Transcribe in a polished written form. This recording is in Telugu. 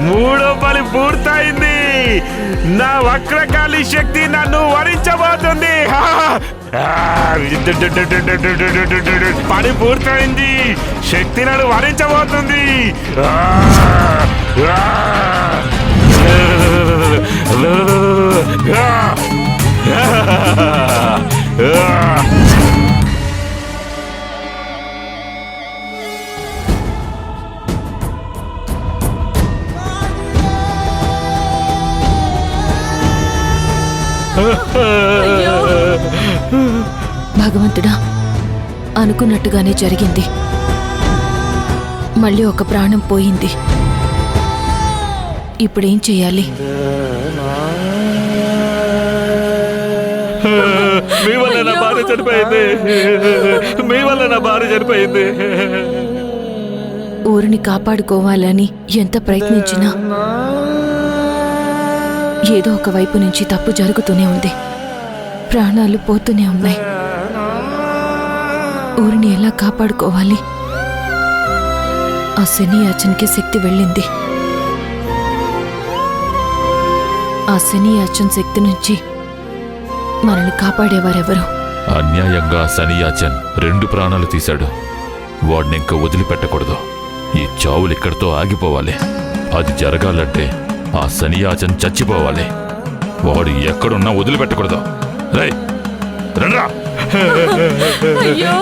మూడో పని పూర్తయింది. నా వక్రకాళి శక్తి నన్ను వరించబోతుంది. పని పూర్తయింది. శక్తి నన్ను వరించబోతుంది. భగవంతుడా, అనుకున్నట్టుగానే జరిగింది. మళ్ళీ ఒక ప్రాణం పోయింది. ఇప్పుడేం చెయ్యాలి? మీ వల్ల నా భార్య చనిపోయింది. మీ వల్ల నా భార్య చనిపోయింది. ఊరిని కాపాడుకోవాలని ఎంత ప్రయత్నించినా ఏదో ఒక వైపు నుంచి తప్పు జరుగుతూనే ఉంది. ప్రాణాలు పోతూనే ఉన్నాయి. ఊరిని ఎలా కాపాడుకోవాలి? ఆ శని అచ్చన్కి శక్తి వెళ్ళింది. ఆ శని అచ్చన్ శక్తి నుంచి మనల్ని కాపాడేవారెవరు? అన్యాయంగా శనియాచన్ 2 ప్రాణాలు తీశాడు. వాడినింక వదిలిపెట్టకూడదు. ఈ చావులిక్కడితో ఆగిపోవాలి. అది జరగాలంటే ఆ శనియాచన్ చచ్చిపోవాలి. వాడు ఎక్కడున్నా వదిలిపెట్టకూడదు. రై రండ్రా. అయ్యో